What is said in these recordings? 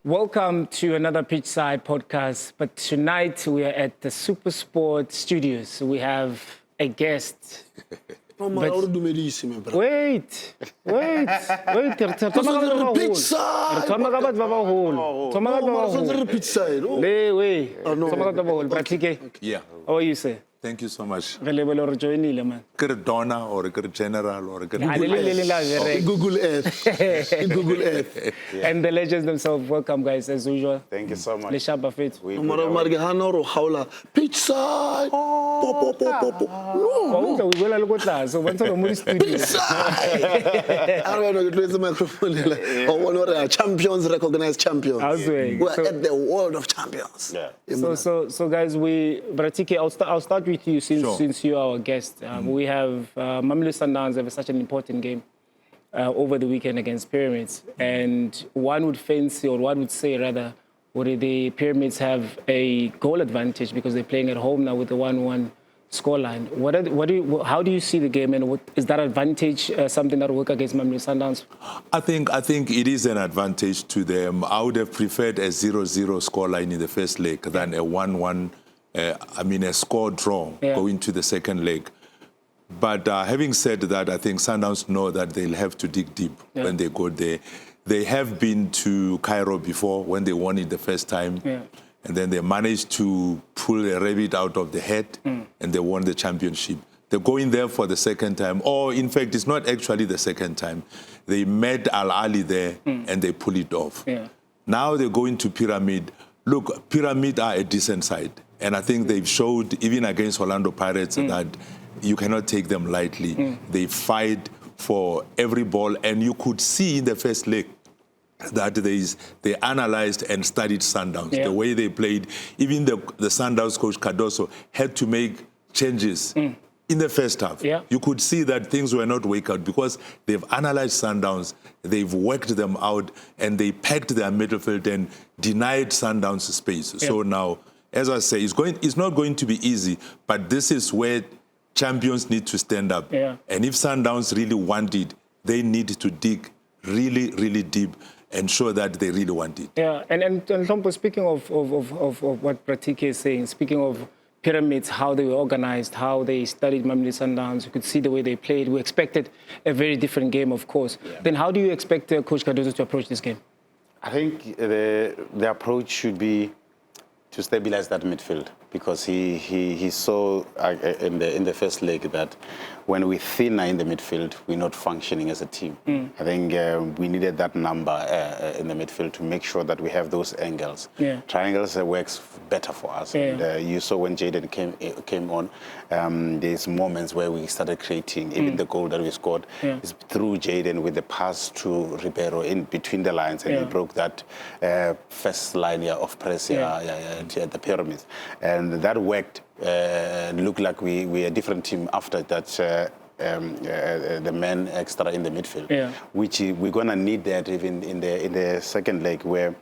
Welcome to another Pitchside podcast. But tonight we are at the SuperSport studios. We have a guest. Wait. Yeah. How are you, sir? Thank you so much. Donna or general or Google Earth. Google Earth. Yeah. And the legends themselves. Welcome, guys, as usual. Thank you so much. Pitchside. Champions recognize champions. We're at the world of champions. Yeah. So guys, I'll start with you since you are our guest. We have Mamelodi Sundowns have such an important game over the weekend against Pyramids, and one would fancy, or one would say rather, would the Pyramids have a goal advantage because they're playing at home now with the 1-1 scoreline. How do you see the game, and is that advantage something that will work against Mamelodi Sundowns? I think it is an advantage to them. I would have preferred a 0-0 scoreline in the first leg than a 1-1. A score draw going to the second leg. But having said that, I think Sundowns know that they'll have to dig deep when they go there. They have been to Cairo before when they won it the first time. And then they managed to pull a rabbit out of the hat and they won the championship. They're going there for the second time. Or, in fact, it's not actually the second time. They met Al-Ali there and they pull it off. Now they're going to Pyramid. Look, Pyramid are a decent side. And I think they've showed, even against Orlando Pirates, that you cannot take them lightly. They fight for every ball. And you could see in the first leg that they analyzed and studied Sundowns. The way they played, even the Sundowns coach Cardoso had to make changes in the first half. You could see that things were not working out because they've analyzed Sundowns, they've worked them out, and they packed their midfield and denied Sundowns space. So now, as I say, it's not going to be easy, but this is where champions need to stand up. And if Sundowns really want it, they need to dig really, really deep and show that they really want it. And Hlompho, speaking of what Pratike is saying, speaking of Pyramids, how they were organized, how they studied Mamelodi Sundowns, you could see the way they played. We expected a very different game, of course. Then how do you expect Coach Cardoso to approach this game? I think the approach should be to stabilize that midfield, because he saw in the first leg that when we're thinner in the midfield, we're not functioning as a team. I think we needed that number in the midfield to make sure that we have those angles. Triangles works better for us. And you saw when Jayden came on, there's moments where we started creating. Even the goal that we scored is through Jayden with the pass to Ribeiro in between the lines, and he broke that first line of press at the Pyramids. And that worked. Looked like we're a different team after that. The man extra in the midfield, which we're gonna need that even in the second leg, where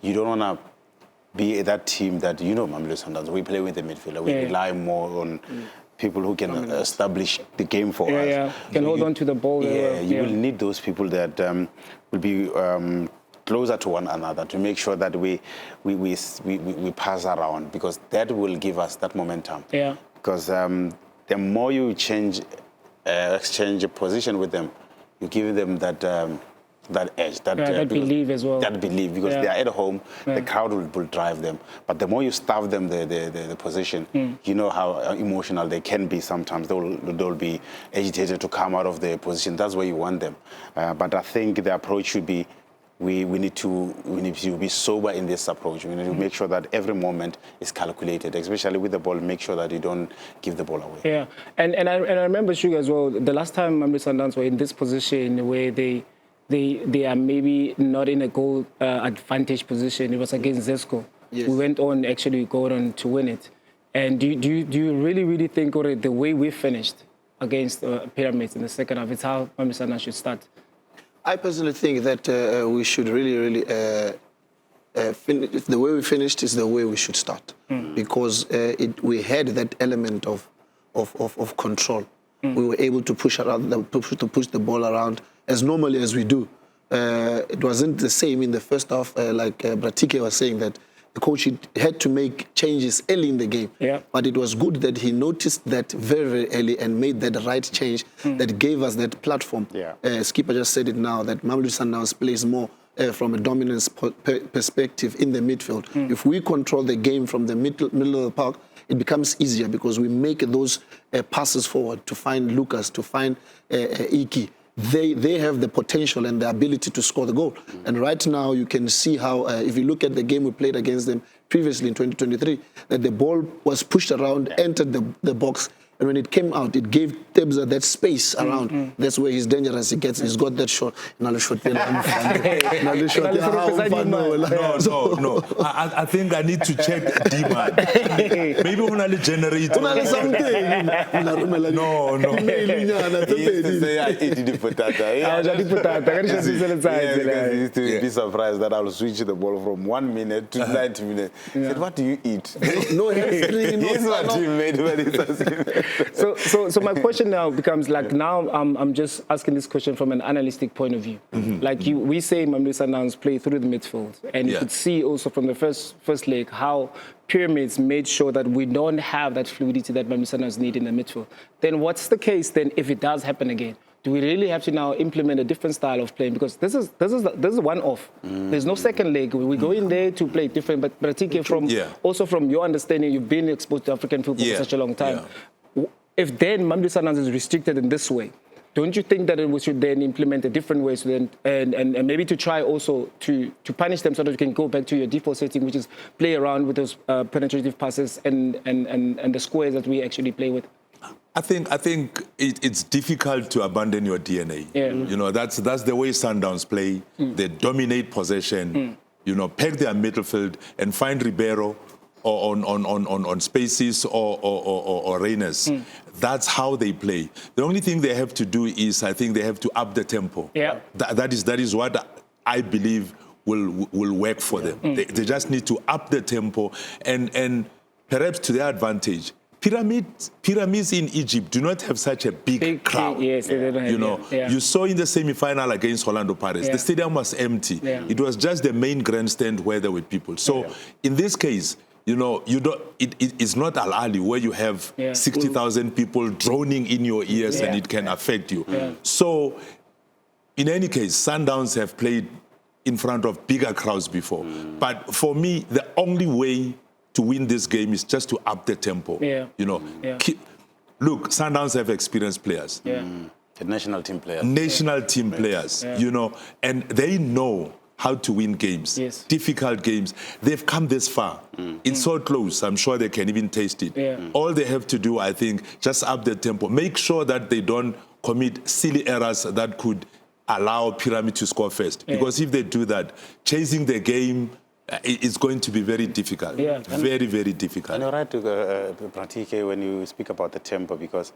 you don't wanna be that team that Mamelodi Sundowns. We play with the midfielder. We rely more on people who can establish the game for us. Can hold on to the ball. You will need those people that will be closer to one another to make sure that we pass around, because that will give us that momentum. Because the more you exchange a position with them, you give them that edge, that belief as well. That belief, because they are at home, the crowd will drive them. But the more you starve them the position, you know how emotional they can be sometimes. They'll be agitated to come out of the position. That's where you want them. But I think the approach should be, we need to be sober in this approach. We need to make sure that every moment is calculated, especially with the ball. Make sure that you don't give the ball away. And I remember, Sugar, as well, the last time Mamelodi Sundowns were in this position where they are maybe not in a goal advantage position. It was against Zesco. We went on, actually got on to win it. And do you really think the way we finished against Pyramids in the second half is how Mamelodi Sundowns should start? I personally think that we should really the way we finished is the way we should start, because we had that element of control. We were able to push the ball around as normally as we do. it wasn't the same in the first half, like 𝙑𝙀𝙏𝘾 was saying that the coach had to make changes early in the game. Yeah. But it was good that he noticed that very, very early and made that right change that gave us that platform. Yeah. Skipper just said it now, that Mamelodi Sundowns plays more from a dominance perspective in the midfield. If we control the game from the middle of the park, it becomes easier because we make those passes forward to find Lucas, to find 𝙋𝙀𝙏𝘾. They have the potential and the ability to score the goal. And right now you can see how, if you look at the game we played against them previously in 2023, that the ball was pushed around, entered the box, and when it came out, it gave Tebza that space around. That's where he's dangerous. He's got that shot. No. I think I need to check demand. Maybe when I generate. No. He used to say, I ate the potato. He used to be surprised that I'll switch the ball from 1 minute to 90 minutes. He said, what do you eat? No hamstring, no. He's what he made when he's asking. So my question now becomes like, now I'm just asking this question from an analytic point of view. Like we say Mamelodi Sundowns play through the midfield, and you could see also from the first leg how Pyramids made sure that we don't have that fluidity that Mamelodi Sundowns need in the midfield. Then what's the case then if it does happen again? Do we really have to now implement a different style of playing? Because this is one-off. There's no second leg. We go in there to play different. But 𝙑𝙀𝙏𝙾, also from your understanding, you've been exposed to African football for such a long time. If then Mamelodi Sundowns is restricted in this way, don't you think that we should then implement a different way, so then, and maybe to try also to punish them so that you can go back to your default setting, which is play around with those penetrative passes and the squares that we actually play with? I think it's difficult to abandon your DNA. You know, that's the way Sundowns play. They dominate possession. You know, peg their midfield and find Ribeiro or on spaces or Reyners. That's how they play. The only thing they have to do is, I think they have to up the tempo. That is what I believe will work for them. They just need to up the tempo and perhaps to their advantage. Pyramids in Egypt do not have such a big crowd. Yes, they don't have, you know, you saw in the semi-final against Orlando Pirates, the stadium was empty. It was just the main grandstand where there were people. So in this case, you know, it's not Al Ahly where you have 60,000 people droning in your ears and it can affect you. So in any case, Sundowns have played in front of bigger crowds before. But for me, the only way to win this game is just to up the tempo. You know, look, Sundowns have experienced players. The national team players. National team players, you know, and they know how to win games, difficult games. They've come this far. It's so close. I'm sure they can even taste it. All they have to do, I think, just up the tempo. Make sure that they don't commit silly errors that could allow Pyramid to score first. Because if they do that, chasing the game, it's going to be very difficult. Very, very difficult. And you're right, 𝙑𝙀𝙏𝙾, when you speak about the tempo, because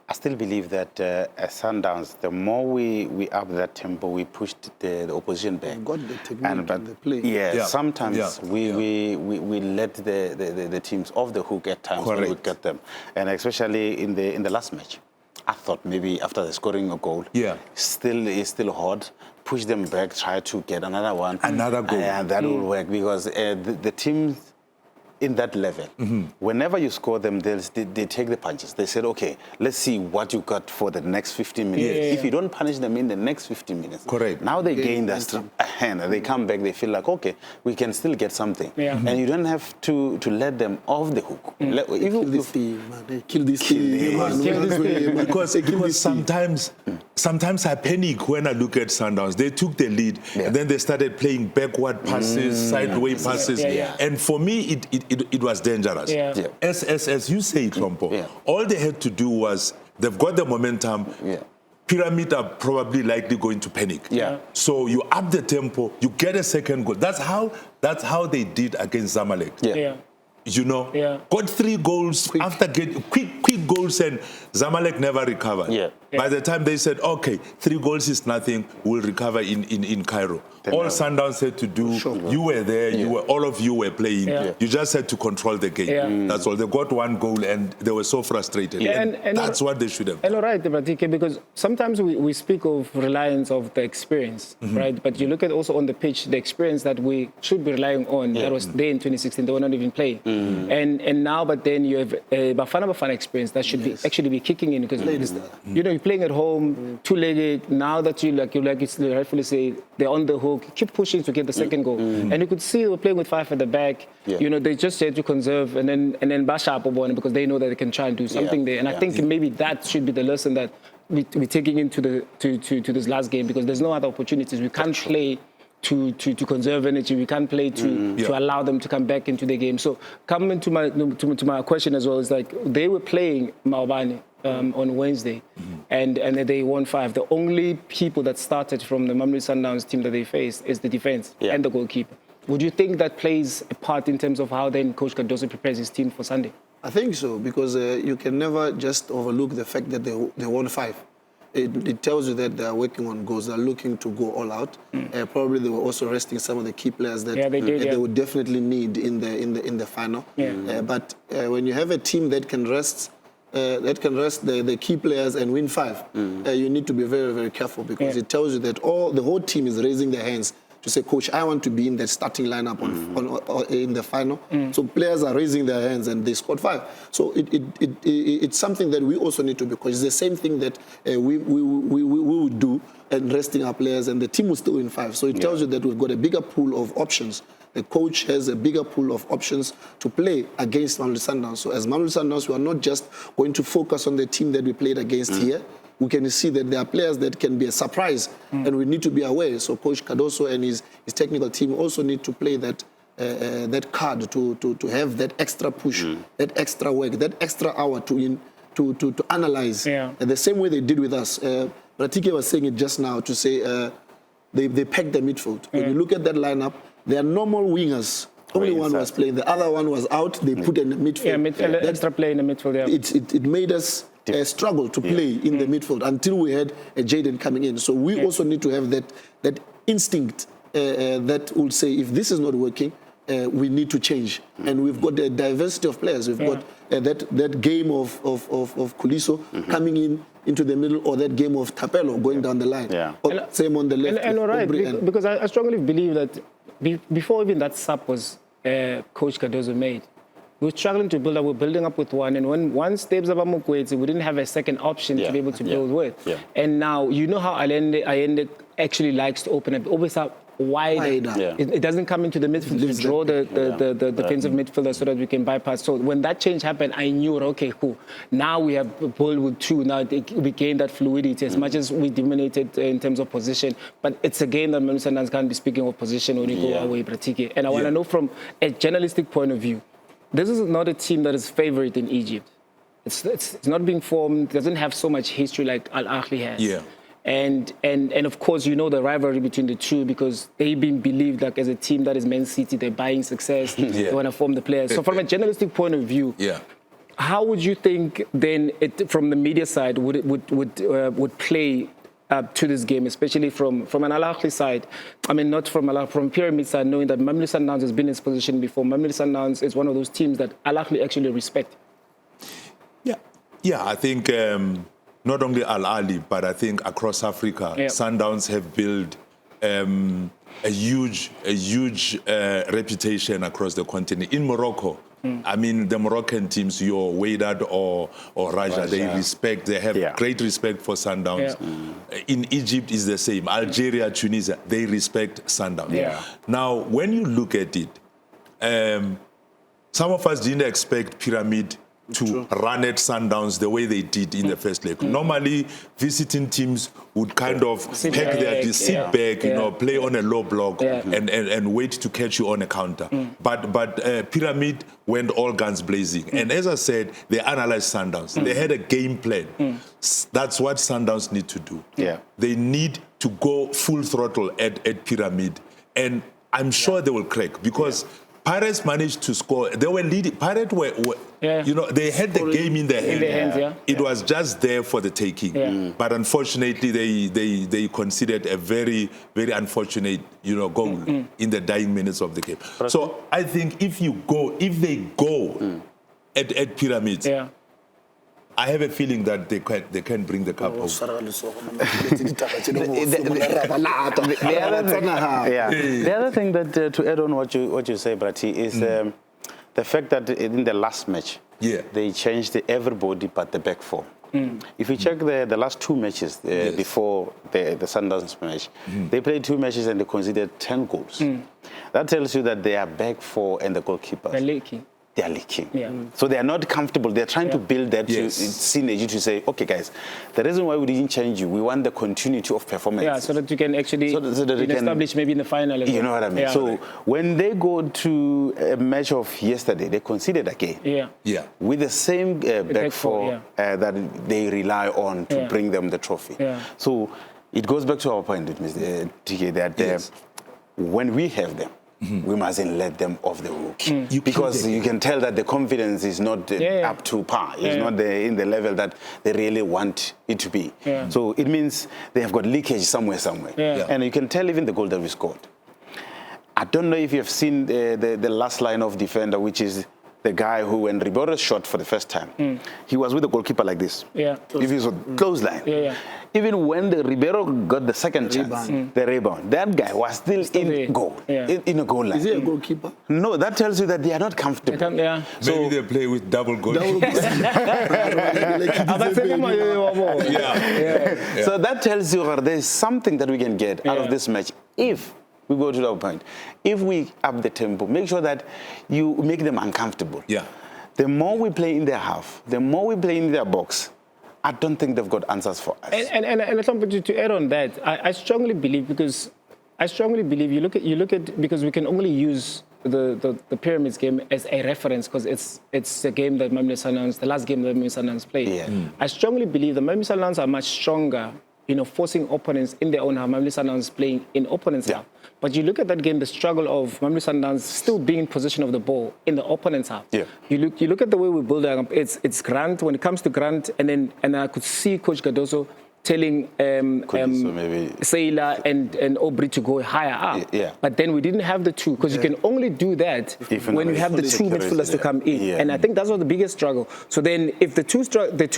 I still believe that as Sundowns, the more we up that tempo, we pushed the opposition back. We've got the technique and the play. Sometimes we let the teams off the hook at times when we get them. And especially in the last match, I thought maybe after scoring a goal, it's still hard. Push them back, try to get another one. Another goal. And that will work because the teams in that level, whenever you score them, they take the punches. They said, okay, let's see what you got for the next 15 minutes. If you don't punish them in the next 15 minutes, now they gain that hand. They come back, they feel like, okay, we can still get something. And you don't have to let them off the hook. Kill this team, man. They kill this team, man. Because sometimes I panic when I look at Sundowns. They took the lead, and then they started playing backward passes, sideways passes. And for me, it was dangerous. As you say, Hlompho, all they had to do was, they've got the momentum. Pyramid are probably likely going to panic. So you up the tempo, you get a second goal. That's how they did against Zamalek. you know, Yeah. got 3 goals after getting quick goals, and Zamalek never recovered. Yeah. By the time they said, okay, 3 goals is nothing, we'll recover in Cairo. All Sundowns had to do, you were there, all of you were playing. You just had to control the game. That's all. They got 1 goal and they were so frustrated. And that's what they should have done. And all right, Bratike, because sometimes we speak of reliance of the experience, right? But you look at also on the pitch, the experience that we should be relying on, that was there in 2016, they were not even playing. And now, but then you have a Bafana experience that should be actually be kicking in, because you know, you're playing at home, 2-legged. Now that you rightfully say, they're on the hook, keep pushing to get the second goal. And you could see they were playing with 5 at the back. You know, they just had to conserve and then bash up on, because they know that they can try and do something there. And I think maybe that should be the lesson that we're taking into to this last game, because there's no other opportunities. We can't play to conserve energy. We can't play to allow them to come back into the game. So coming to my question as well, is like they were playing Maobane on Wednesday, and they won 5. The only people that started from the Mamelodi Sundowns team that they faced is the defense and the goalkeeper. Would you think that plays a part in terms of how then Coach Cardoso prepares his team for Sunday? I think so, because you can never just overlook the fact that they won 5. It tells you that they are working on goals. They're looking to go all out. Probably they were also resting some of the key players that they would definitely need in the final. But when you have a team that can rest the key players and win 5, you need to be very, very careful, because it tells you that the whole team is raising their hands to say, Coach, I want to be in the starting lineup in the final. So players are raising their hands and they scored 5. So it's something that we also need to be, because it's the same thing that we would do, and resting our players, and the team will still win 5. So it tells you that we've got a bigger pool of options. The coach has a bigger pool of options to play against Mamelodi Sundowns. So as Mamelodi Sundowns, we are not just going to focus on the team that we played against here. We can see that there are players that can be a surprise, and we need to be aware. So Coach Cardoso and his technical team also need to play that card to have that extra push, that extra work, that extra hour to analyze. The same way they did with us. Bratike was saying it just now, to say they packed the midfield. When you look at that lineup, they are normal wingers. Only one was playing. The other one was out. They put in the midfield. Extra play in the midfield. It made us struggle to play in the midfield until we had a Jaden coming in. So we also need to have that instinct that will say, if this is not working, we need to change. And we've got a diversity of players. We've got that game of Kuliso coming into the middle, or that game of Tapelo going down the line. Same on the left. And all right, because I strongly believe that before even that sub was Coach Cardoso made, we were struggling to build up. We're building up with one, and once Tabzaba Mokwetsi, we didn't have a second option to be able to build with. And now, you know how Allende actually likes to open up, always up wider. It doesn't come into the midfield to draw the defensive midfielder so that we can bypass. So when that change happened, I knew, okay, cool. Now we have ball with 2. Now we gained that fluidity as much as we dominated in terms of position. But it's a game that Mamelodi Sundowns can't be speaking of position when you go away, Bratike. And I want to know, from a journalistic point of view, this is not a team that is favorite in Egypt. It's not being formed, doesn't have so much history like Al Ahly has. And of course, you know the rivalry between the two, because they've been believed like as a team that is Man City, they're buying success, they want to form the players. So from a journalistic point of view, how would you think then from the media side would play to this game, especially from an Al Ahly side? I mean, not from Al Ahly, from Pyramid side, knowing that Mamelodi Sundowns has been in this position before. Mamelodi Sundowns is one of those teams that Al Ahly actually respect. I think not only Al Ahly, but I think across Africa, Sundowns have built a huge reputation across the continent. In Morocco, I mean, the Moroccan teams, your Wydad or Raja, they have great respect for Sundowns. In Egypt is the same. Algeria, Tunisia, they respect Sundowns. Now, when you look at it, some of us didn't expect Pyramid to run at Sundowns the way they did in the first leg. Normally, visiting teams would kind of sit back, you know, play on a low block and wait to catch you on a counter. But Pyramid went all guns blazing. And as I said, they analyzed Sundowns. They had a game plan. That's what Sundowns need to do. They need to go full throttle at Pyramid. And I'm sure they will crack, because Pirates managed to score. They were leading. Pirates were you know, they had the game in their hands. It was just there for the taking. But unfortunately, they conceded a very, very unfortunate, you know, goal in the dying minutes of the game. So I think if they go at Pyramids, I have a feeling that they can bring the cup home. The other thing that to add on what you say, Brati, is the fact that in the last match, they changed everybody but the back four. If you check the last two matches before the Sundowns match, they played 2 matches and they conceded 10 goals. That tells you that they are back four and the goalkeepers. They're leaking. They are leaking. So they are not comfortable. They're trying to build that synergy to say, okay, guys, the reason why we didn't change you, we want the continuity of performance. Yeah, so that you can actually establish maybe in the final as well. You know what I mean? So when they go to a match of yesterday, they conceded again. With the same back four that they rely on to bring them the trophy. So it goes back to our point, Mr. TK, that when we have them, we mustn't let them off the hook. Because you can tell that the confidence is not up to par. It's not in the level that they really want it to be. So it means they have got leakage somewhere. And you can tell even the goal that we scored. I don't know if you have seen the last line of defender, which is the guy who, when Ribeiro shot for the first time, he was with the goalkeeper like this. If he was a close line. Even when the Ribeiro got the second chance, the rebound, that guy was still in goal, in a goal line. Is he a goalkeeper? No, that tells you that they are not comfortable. So maybe they play with double goal. So that tells you there's something that we can get out of this match if we go to that point. If we up the tempo, make sure that you make them uncomfortable. The more we play in their half, the more we play in their box, I don't think they've got answers for us. And to add on that, I strongly believe you look at because we can only use the Pyramids game as a reference because it's a game that Mamelodi Sundowns, the last game that Mamelodi Sundowns played. I strongly believe the Mamelodi Sundowns are much stronger, you know, forcing opponents in their own half. Mamelodi Sundowns playing in opponents' half. But you look at that game, the struggle of Mamelodi Sundowns still being in possession of the ball in the opponent's half. You look at the way we build up. It's Grant. When it comes to Grant, and I could see Coach Cardoso telling Sailor and Aubrey to go higher up. But then we didn't have the two because you can only do that when you have the two midfielders to come in. And I think that's what the biggest struggle. So then if the two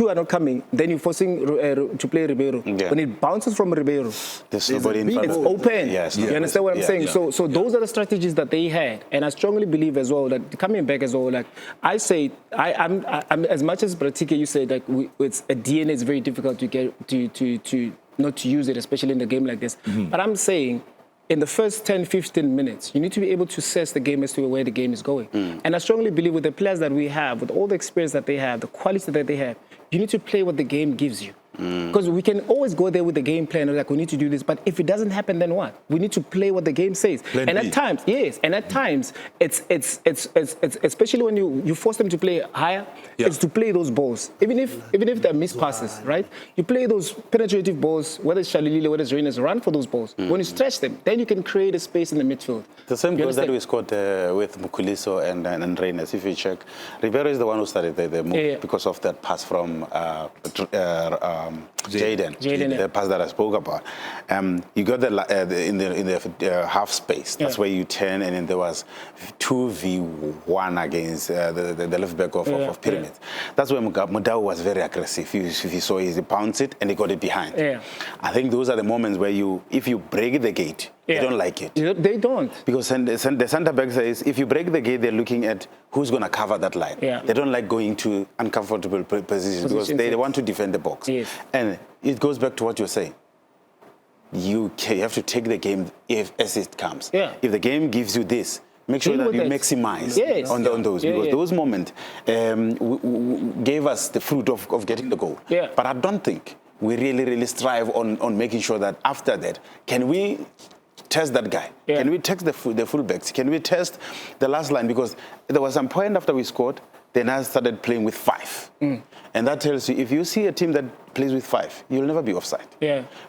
are not coming, then you're forcing to play Ribeiro. When it bounces from Ribeiro, there's nobody in front it's of open. You understand what I'm saying? So those are the strategies that they had. And I strongly believe as well that coming back as well, like I say, I'm as much as Bratike, you say that it's a DNA is very difficult to get to not to use it, especially in a game like this. But I'm saying in the first 10, 15 minutes, you need to be able to assess the game as to where the game is going. And I strongly believe with the players that we have, with all the experience that they have, the quality that they have, you need to play what the game gives you. Because we can always go there with the game plan, like we need to do this, but if it doesn't happen, then what? We need to play what the game says. At times, it's especially when you force them to play higher, it's to play those balls. Even if they're missed passes, right? You play those penetrative balls, whether it's Shalilile, whether it's Reyners, run for those balls. When you stretch them, then you can create a space in the midfield. The same goes that we scored with Mukuliso and Reyners. If you check, Ribeiro is the one who started the move because of that pass from Jaden, the pass that I spoke about. You got in the half space. That's where you turn, and then there was 2v1 against the left back of Pyramids. That's where Mudau was very aggressive. If you saw, he pounced it and he got it behind. I think those are the moments where if you break the gate, they don't like it. They don't. Because the centre back says, if you break the gate, they're looking at who's going to cover that line. They don't like going to uncomfortable positions because they want to defend the box. And it goes back to what you're saying. You have to take the game as it comes. If the game gives you this, make sure that you maximize on those. Because those moments gave us the fruit of getting the goal. But I don't think we really strive on making sure that after that, can we test that guy? Can we test the fullbacks? Can we test the last line? Because there was some point after we scored, then I started playing with 5. And that tells you, if you see a team that plays with 5, you'll never be offside.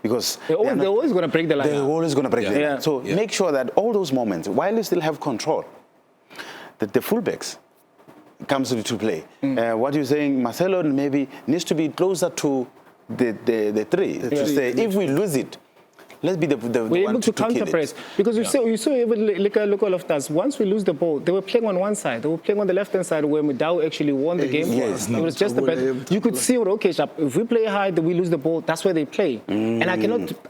Because they're always going to break the line. They're always going to break the line. So make sure that all those moments, while you still have control, the fullbacks comes to play. What you're saying, Marcelo maybe needs to be closer to the three. To say, if we lose it, let's be the we're one able to counter press, because you saw even local of us. Once we lose the ball, they were playing on one side. They were playing on the left hand side where Mudau actually won the game. Yes, it was just the better. You could see, okay, if we play high, then we lose the ball. That's where they play. And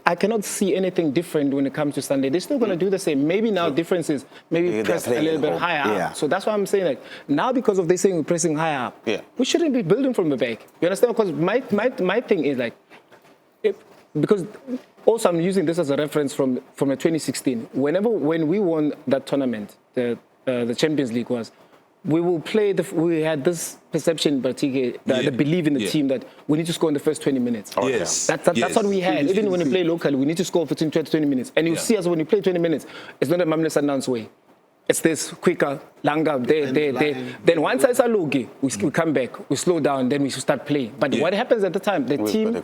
I cannot see anything different when it comes to Sunday. They're still going to do the same. Maybe now difference is maybe press a little bit higher up. So that's why I'm saying, like, now because of they saying we're pressing higher up, we shouldn't be building from the back. You understand? Because my thing is like, because also I'm using this as a reference from the 2016. When we won that tournament, the Champions League we will play. We had this perception, particularly the belief in the team that we need to score in the first 20 minutes. Yes, that's what we had. Even when you play locally, we need to score between 20 to 20 minutes. And you see us when you play 20 minutes, it's not a Mamelodi Sundowns way. It's this quicker, longer, Then once I saw Logi, we come back, we slow down, then we start playing. But what happens at the time? The team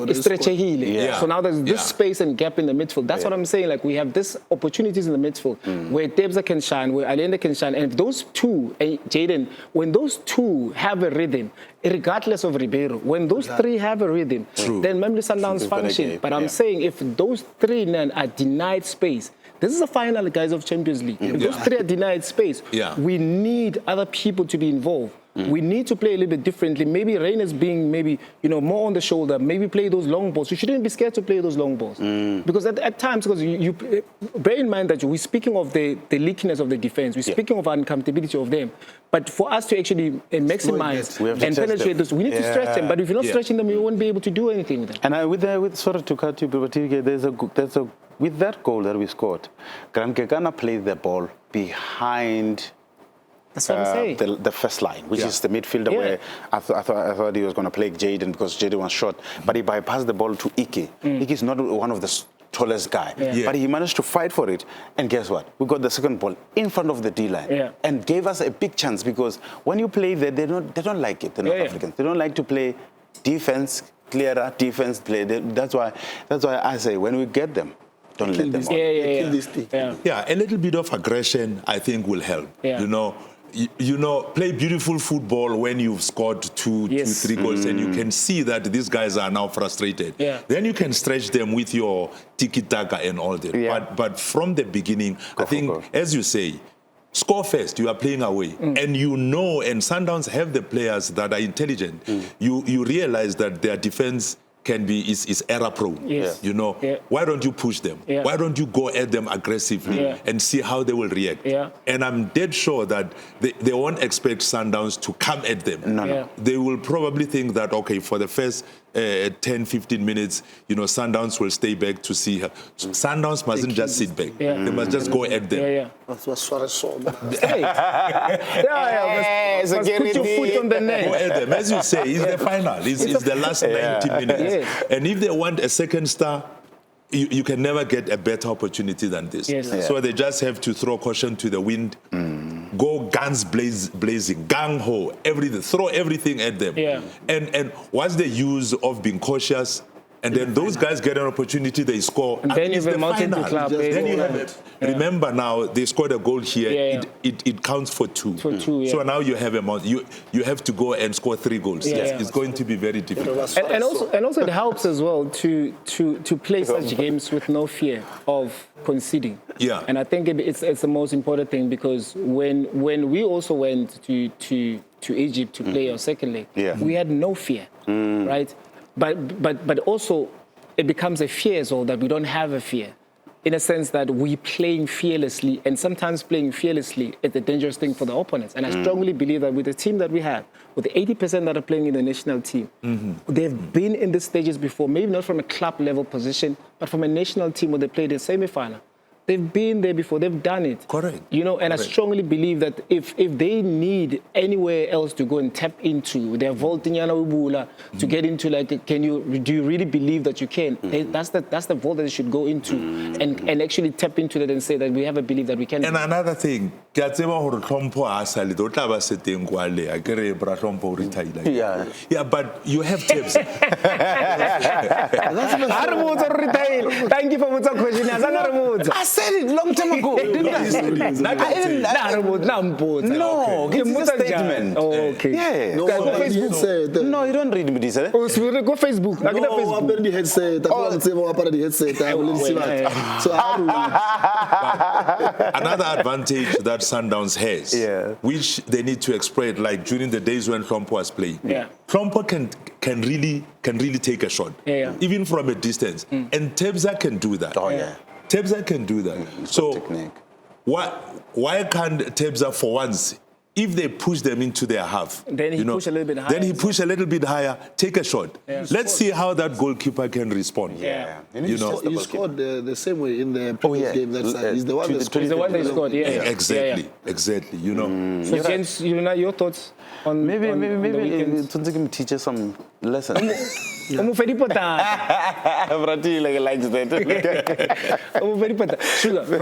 is stretching. So now there's this space and gap in the midfield. That's what I'm saying. Like, we have this opportunities in the midfield where Debza can shine, where Allende can shine. And if those two, Jaden, when those two have a rhythm, regardless of Ribeiro, when those three have a rhythm, then Mamelodi Sundowns function. But I'm saying if those three then are denied space, this is a final, guys, of Champions League. If those three are denied space, we need other people to be involved. We need to play a little bit differently. Maybe Reyna's being more on the shoulder. Maybe play those long balls. You shouldn't be scared to play those long balls. Because at times, because you bear in mind that we're speaking of the leakiness of the defense. We're speaking of uncomfortability of them. But for us to actually maximize and penetrate those, we need to stretch them. But if you're not stretching them, you won't be able to do anything with them. And sorry to cut you, but with that goal that we scored, Ghana played the ball behind That's what I'm saying. The first line, which is the midfielder, where I thought he was going to play Jaden because Jaden was short, but he bypassed the ball to Ike. Ike is not one of the tallest guy, but he managed to fight for it. And guess what? We got the second ball in front of the D-line and gave us a big chance, because when you play there, they don't like it, the North Africans. They don't like to play defense, clearer defense play. That's why I say, when we get them, don't let them on. A little bit of aggression, I think, will help. Play beautiful football when you've scored two, 3 goals, and you can see that these guys are now frustrated. Then you can stretch them with your tiki-taka and all that. But from the beginning, I think, as you say, score first. You are playing away, and and Sundowns have the players that are intelligent. You realize that their defense is error prone. Why don't you push them? Why don't you go at them aggressively and see how they will react? And I'm dead sure that they won't expect Sundowns to come at them. No. They will probably think that, okay, for the first 10, 15 minutes, Sundowns will stay back to see her. Sundowns mustn't just sit back. They must just go at them. That's what Suarez saw. Put your foot on the neck. Go at them. As you say, it's the final. It's the last 90 minutes. And if they want a second star, you can never get a better opportunity than this. So they just have to throw caution to the wind, go guns blazing, gung-ho, everything, throw everything at them. And what's the use of being cautious? And then those guys get an opportunity, they score. And then you have a multiple club. Then you have it. Remember now, they scored a goal here. It counts for 2. So now you have you have to go and score 3 goals. It's going to be very difficult. And also it helps as well to play such games with no fear of conceding. And I think it's the most important thing, because when we also went to Egypt to play our second leg, we had no fear, right? But also it becomes a fear as well that we don't have a fear, in a sense that we playing fearlessly, and sometimes playing fearlessly is a dangerous thing for the opponents. And I strongly believe that with the team that we have, with the 80% that are playing in the national team, they've been in these stages before, maybe not from a club level position, but from a national team where they played in semi-final. They've been there before. They've done it. Correct. And I strongly believe that if they need anywhere else to go and tap into, their Voltinyana Ubula, to get into, like, do you really believe that you can? That's the vault that they should go into and actually tap into that and say that we have a belief that we can. And another thing, ke a tseba hore Hlompho a sa le do tla ba se teng kwa le a ke re bra Hlompho o retire. Yeah, but you have tips. Thank you for the question. I said it long time ago, didn't I? No, it's a statement. Oh, okay. Yeah. No, Go Facebook. No, you don't read me this. Eh? Go Facebook. No, I better the headset. I don't say what about the headset. I will see that. So Another advantage that Sundowns has, which they need to exploit, like during the days when Hlompho was playing. Hlompho can really take a shot, even from a distance, and Tebza can do that. Tebza can do that. So why can't Tebza for once? If they push them into their half, then he push a little bit higher. Then he push a little bit higher, take a shot. Let's see how that goalkeeper can respond. You scored the same way in the previous game. He's the one that scored. He's the one that scored. Exactly. You know. So James, your thoughts on maybe to teach us some lessons. Sugar, from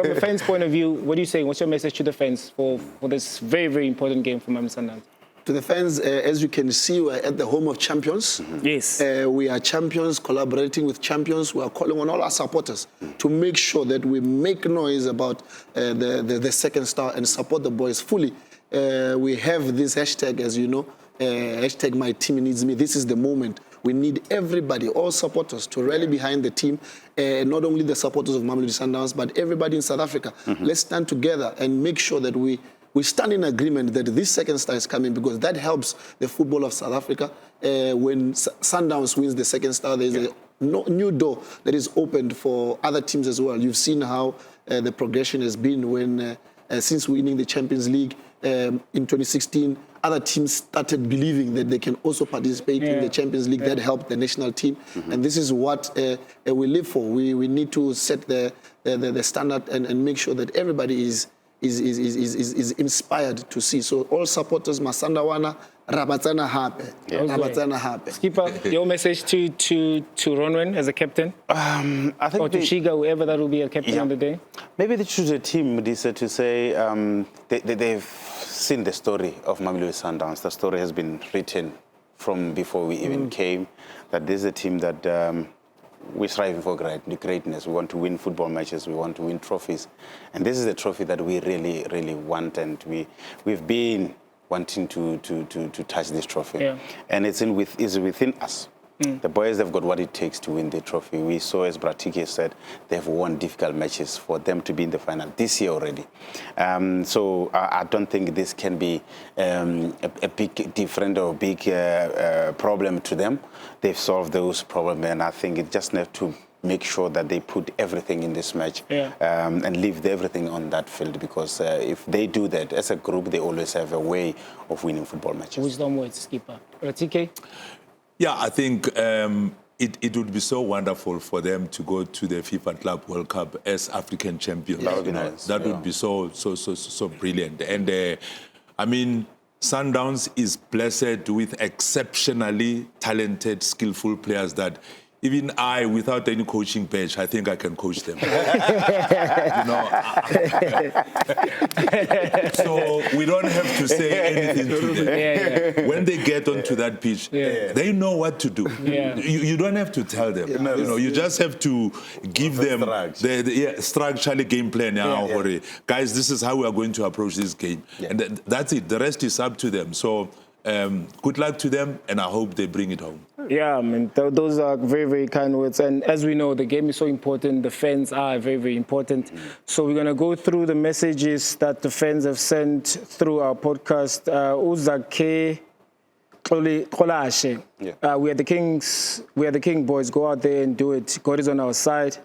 a fan's point of view, what are you saying? What's your message to the fans for this very, very important game for Mamelodi Sundowns? To the fans, as you can see, we're at the home of champions. Yes. We are champions, collaborating with champions. We are calling on all our supporters to make sure that we make noise about the second star and support the boys fully. We have this hashtag, as you know, hashtag my team needs me. This is the moment. We need everybody, all supporters, to rally behind the team. Not only the supporters of Mamelodi Sundowns, but everybody in South Africa. Let's stand together and make sure that we stand in agreement that this second star is coming, because that helps the football of South Africa. When Sundowns wins the second star, there's a new door that is opened for other teams as well. You've seen how the progression has been when, since winning the Champions League in 2016, other teams started believing that they can also participate in the Champions League. That helped the national team. And this is what we live for. We need to set the standard and make sure that everybody is inspired to see. So all supporters, Masandawana, Rabatsana happy. Rabatsana happy. Skipper, your message to Ronwen as a captain? I think or to Shiga, whoever that will be a captain on the day? Maybe they choose a team, Modisa, to say they've seen the story of Mamelodi Sundowns. The story has been written from before we even came, that this is a team that we're striving for greatness. We want to win football matches. We want to win trophies. And this is a trophy that we really, really want. And we've been wanting to touch this trophy. And it's within us. The boys have got what it takes to win the trophy. We saw, as 𝘋𝙗𝙏 said, they've won difficult matches for them to be in the final this year already. So I don't think this can be a big different or big problem to them. They've solved those problems, and I think it just needs to make sure that they put everything in this match and leave everything on that field, because if they do that, as a group, they always have a way of winning football matches. Wisdom words, Skipper. TK? Yeah, I think it would be so wonderful for them to go to the FIFA Club World Cup as African champions. That would be nice. That would be so brilliant. And I mean, Sundowns is blessed with exceptionally talented, skillful players that even I, without any coaching badge, I think I can coach them. So we don't have to say anything to them. When they get onto that pitch, they know what to do. You don't have to tell them. You just have to give them the structural game plan. Guys, this is how we are going to approach this game. And that's it. The rest is up to them. So good luck to them, and I hope they bring it home. Yeah, I mean, those are very, very kind words. And as we know, the game is so important. The fans are very, very important. So we're going to go through the messages that the fans have sent through our podcast. 𝙋𝙗𝙏𝙏𝘾𝙃𝙎. We are the Kings. We are the King boys. Go out there and do it. God is on our side.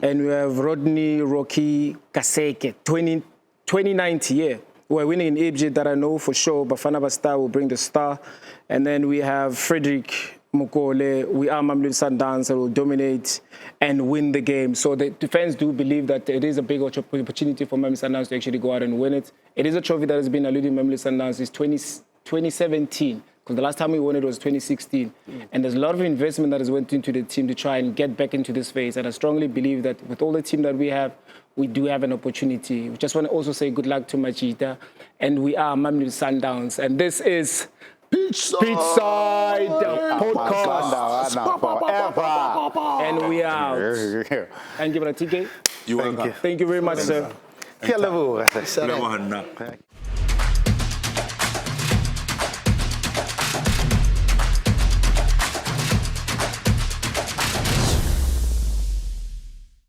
And we have Rodney Rocky Kaseke, 2090. Yeah. We're winning in Egypt, that I know for sure. Bafana Basta will bring the star. And then we have Frederick Mukole. We are Mamelodi Sundowns that will dominate and win the game. So the fans do believe that it is a big opportunity for Mamelodi Sundowns to actually go out and win it. It is a trophy that has been eluding Mamelodi Sundowns since 2017. Because the last time we won it was 2016. And there's a lot of investment that has went into the team to try and get back into this phase. And I strongly believe that with all the team that we have, we do have an opportunity. We just want to also say good luck to Machita. And we are Mamelodi Sundowns. And this is Pitchside Podcast. And we are out. Thank you, brother TK. You're welcome. Thank you very much, sir. Hello.